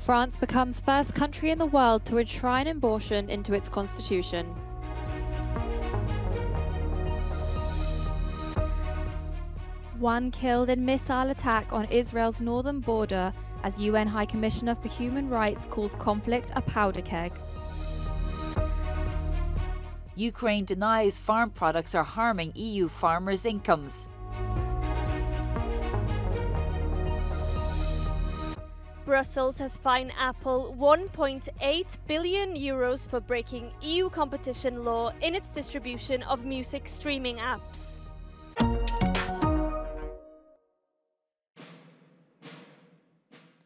France becomes first country in the world to enshrine abortion into its constitution. One killed in missile attack on Israel's northern border as UN High Commissioner for Human Rights calls conflict a powder keg. Ukraine denies farm products are harming EU farmers' incomes. Brussels has fined Apple €1.8 billion for breaking EU competition law in its distribution of music streaming apps.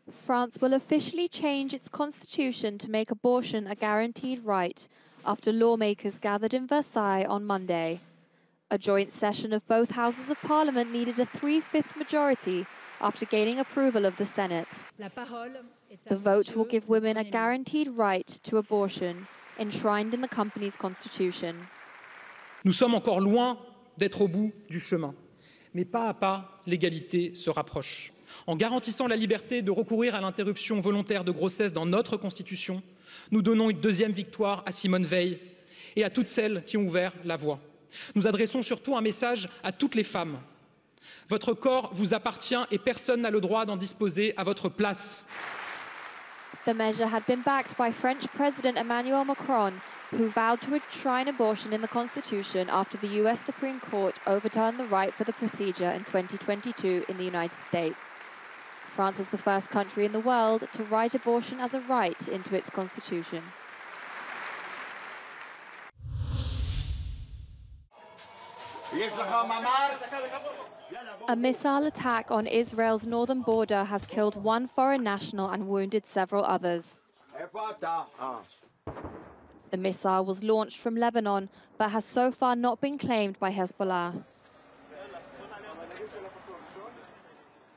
France will officially change its constitution to make abortion a guaranteed right after lawmakers gathered in Versailles on Monday. A joint session of both houses of parliament needed a 3/5 majority after gaining approval of the Senate. The vote will give women a guaranteed right to abortion, enshrined in the company's constitution. Nous sommes encore loin d'être au bout du chemin, mais pas à pas, l'égalité se rapproche. En garantissant la liberté de recourir à l'interruption volontaire de grossesse dans notre Constitution, nous donnons une deuxième victoire à Simone Veil et à toutes celles qui ont ouvert la voie. Nous adressons surtout un message à toutes les femmes. Votre corps vous appartient et personne n'a le droit d'en disposer à votre place. The measure had been backed by French President Emmanuel Macron, who vowed to enshrine abortion in the Constitution after the US Supreme Court overturned the right for the procedure in 2022 in the United States. France is the first country in the world to write abortion as a right into its constitution. A missile attack on Israel's northern border has killed one foreign national and wounded several others. The missile was launched from Lebanon, but has so far not been claimed by Hezbollah.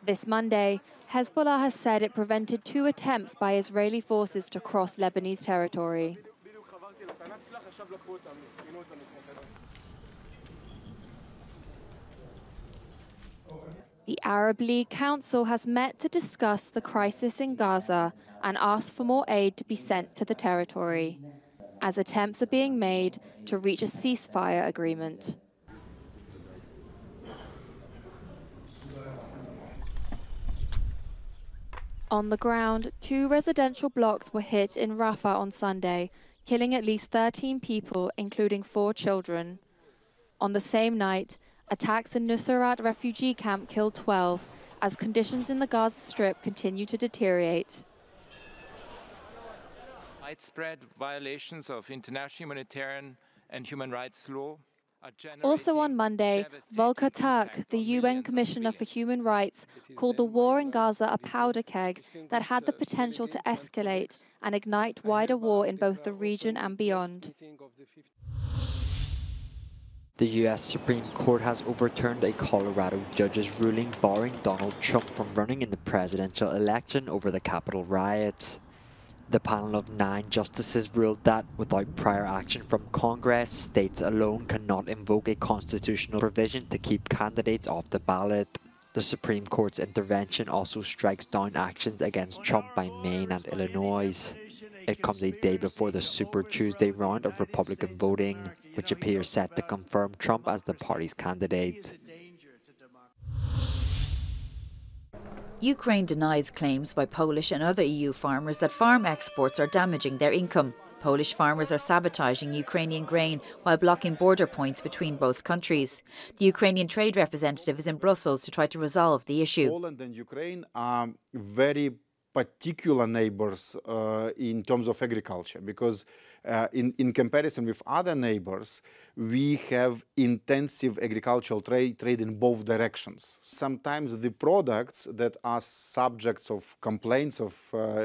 This Monday, Hezbollah has said it prevented 2 attempts by Israeli forces to cross Lebanese territory. The Arab League Council has met to discuss the crisis in Gaza and asked for more aid to be sent to the territory, as attempts are being made to reach a ceasefire agreement. On the ground, 2 residential blocks were hit in Rafah on Sunday, killing at least 13 people, including 4 children. On the same night, attacks in Nuseirat refugee camp killed 12, as conditions in the Gaza Strip continue to deteriorate. Widespread violations of international humanitarian and human rights law. Also on Monday, Volker Turk, the UN Commissioner for Human Rights, called the war in Gaza a powder keg that had the potential to escalate and ignite wider war in both the region and beyond. The U.S. Supreme Court has overturned a Colorado judge's ruling barring Donald Trump from running in the presidential election over the Capitol riots. The panel of 9 justices ruled that, without prior action from Congress, states alone cannot invoke a constitutional provision to keep candidates off the ballot. The Supreme Court's intervention also strikes down actions against Trump by Maine and Illinois. It comes a day before the Super Tuesday round of Republican voting, which appears set to confirm Trump as the party's candidate. Ukraine denies claims by Polish and other EU farmers that farm exports are damaging their income. Polish farmers are sabotaging Ukrainian grain while blocking border points between both countries. The Ukrainian trade representative is in Brussels to try to resolve the issue. Poland and Ukraine are very particular neighbors in terms of agriculture, because in comparison with other neighbors, we have intensive agricultural trade in both directions. Sometimes the products that are subjects of complaints of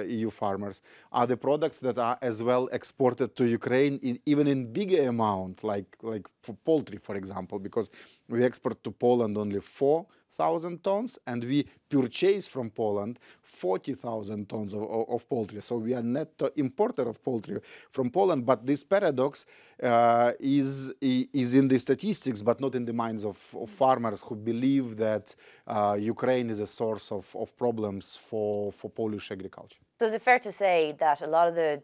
EU farmers are the products that are as well exported to Ukraine even in bigger amount, like for poultry, for example, because we export to Poland only 4 100,000 tons, and we purchase from Poland 40,000 tons of poultry. So we are net importer of poultry from Poland. But this paradox is in the statistics, but not in the minds of farmers who believe that Ukraine is a source of problems for Polish agriculture. So is it fair to say that a lot of the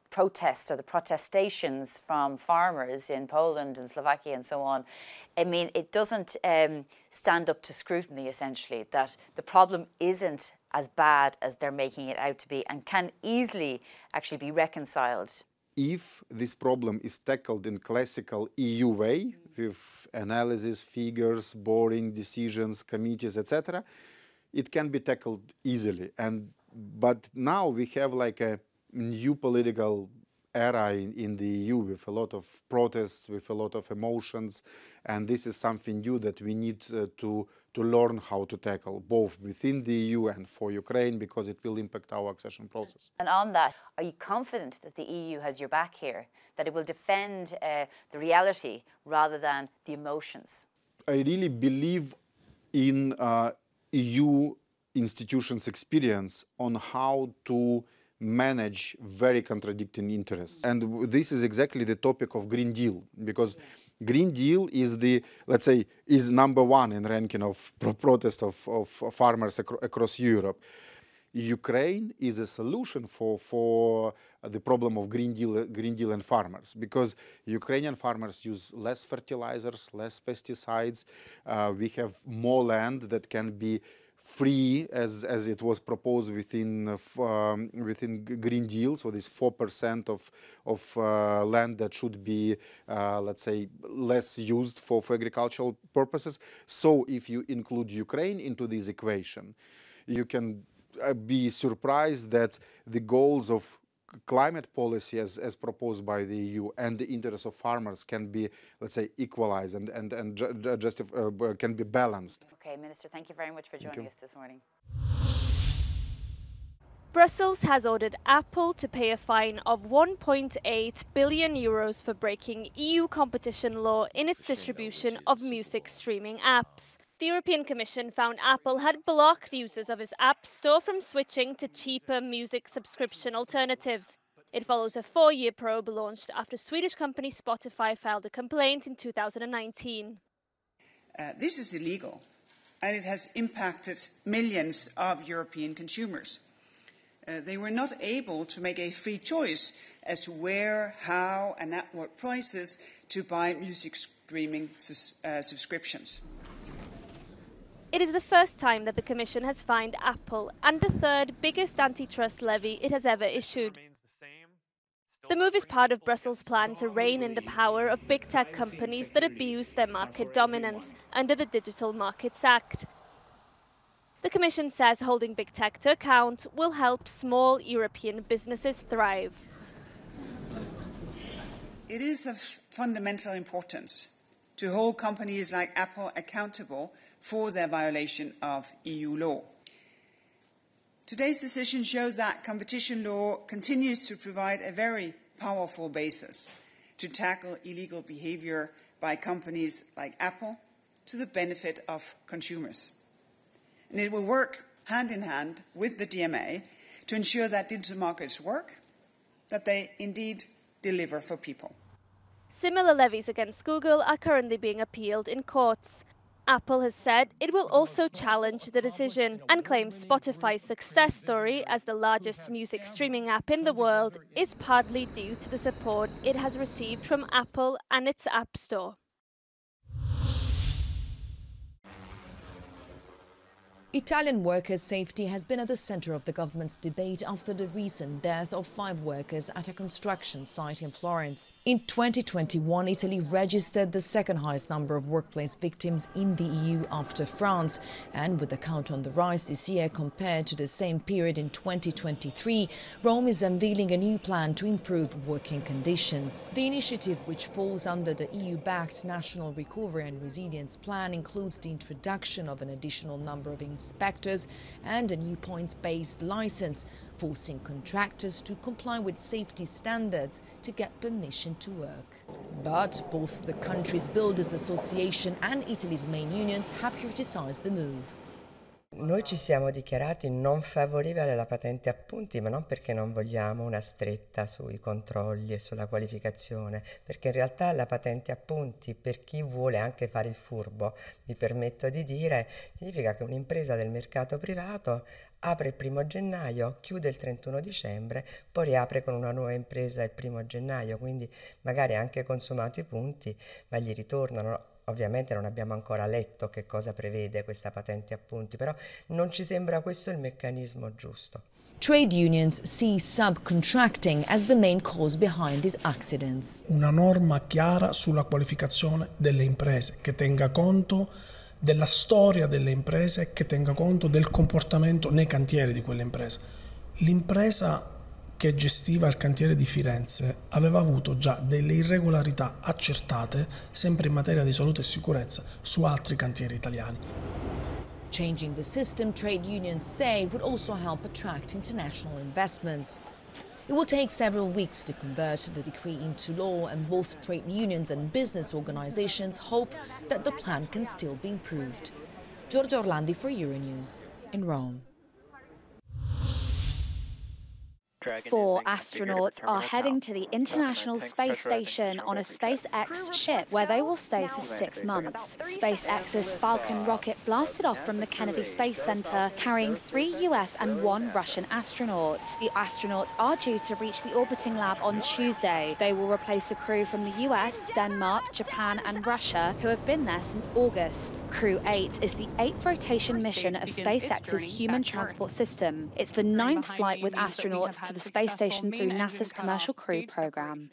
protests or the protestations from farmers in Poland and Slovakia and so on, I mean, it doesn't stand up to scrutiny, essentially, that the problem isn't as bad as they're making it out to be and can easily actually be reconciled? If this problem is tackled in classical EU way, with analysis, figures, boring decisions, committees, etc., it can be tackled easily. But now we have like a new political era in the EU with a lot of protests, with a lot of emotions, and this is something new that we need to learn how to tackle, both within the EU and for Ukraine, because it will impact our accession process. And on that, are you confident that the EU has your back here, that it will defend the reality rather than the emotions? I really believe in EU institutions' experience on how to manage very contradicting interests. And this is exactly the topic of Green Deal, because Green Deal is the, let's say, is number one in ranking of protest of farmers across Europe. Ukraine is a solution for the problem of Green Deal and farmers, because Ukrainian farmers use less fertilizers, less pesticides. We have more land that can be free, as it was proposed within Green Deal. So this 4% of land that should be, let's say, less used for agricultural purposes. So if you include Ukraine into this equation, you can be surprised that the goals of climate policy as proposed by the EU and the interests of farmers can be, let's say, equalized and can be balanced. Okay, Minister, thank you very much for joining us this morning. Brussels has ordered Apple to pay a fine of 1.8 billion euros for breaking EU competition law in its distribution of music streaming apps. The European Commission found Apple had blocked users of its App Store from switching to cheaper music subscription alternatives. It follows a 4-year probe launched after Swedish company Spotify filed a complaint in 2019. This is illegal, and it has impacted millions of European consumers. They were not able to make a free choice as to where, how, and at what prices to buy music streaming subscriptions. It is the first time that the Commission has fined Apple and the third biggest antitrust levy it has ever issued. The move is part of Brussels' plan to rein in the power of big tech companies that abuse their market dominance under the Digital Markets Act. The Commission says holding big tech to account will help small European businesses thrive. It is of fundamental importance to hold companies like Apple accountable for their violation of EU law. Today's decision shows that competition law continues to provide a very powerful basis to tackle illegal behavior by companies like Apple to the benefit of consumers. And it will work hand in hand with the DMA to ensure that digital markets work, that they indeed deliver for people. Similar levies against Google are currently being appealed in courts. Apple has said it will also challenge the decision and claims Spotify's success story as the largest music streaming app in the world is partly due to the support it has received from Apple and its App Store. Italian workers' safety has been at the centre of the government's debate after the recent death of 5 workers at a construction site in Florence. In 2021, Italy registered the second highest number of workplace victims in the EU after France, and with the count on the rise this year compared to the same period in 2023, Rome is unveiling a new plan to improve working conditions. The initiative, which falls under the EU-backed National Recovery and Resilience Plan, includes the introduction of an additional number of inspectors and a new points-based license, forcing contractors to comply with safety standards to get permission to work. But both the country's Builders Association and Italy's main unions have criticised the move. Noi ci siamo dichiarati non favorevoli alla patente a punti, ma non perché non vogliamo una stretta sui controlli e sulla qualificazione, perché in realtà la patente a punti, per chi vuole anche fare il furbo, mi permetto di dire, significa che un'impresa del mercato privato apre il 1° gennaio, chiude il 31 dicembre, poi riapre con una nuova impresa il 1° gennaio, quindi magari ha anche consumato i punti, ma gli ritornano. Ovviamente non abbiamo ancora letto che cosa prevede questa patente a punti, però non ci sembra questo il meccanismo giusto. Trade unions see subcontracting as the main cause behind these accidents. Una norma chiara sulla qualificazione delle imprese, che tenga conto della storia delle imprese, che tenga conto del comportamento nei cantieri di quelle imprese. L'impresa che gestiva il cantiere di Firenze aveva avuto già delle irregolarità accertate, sempre in materia di salute e sicurezza, su altri cantieri italiani. Changing the system, trade unions say, would also help attract international investments. It will take several weeks to convert the decree into law, and both trade unions and business organizations hope that the plan can still be improved. Giorgia Orlandi for Euronews in Rome. 4 astronauts are heading to the International Space Station on a SpaceX ship where they will stay for 6 months. SpaceX's Falcon rocket blasted off from the Kennedy Space Center, carrying 3 US and 1 Russian astronauts. The astronauts are due to reach the orbiting lab on Tuesday. They will replace a crew from the US, Denmark, Japan and Russia who have been there since August. Crew 8 is the 8th rotation mission of SpaceX's human transport system. It's the 9th flight with astronauts to the space station through NASA's Commercial Crew program.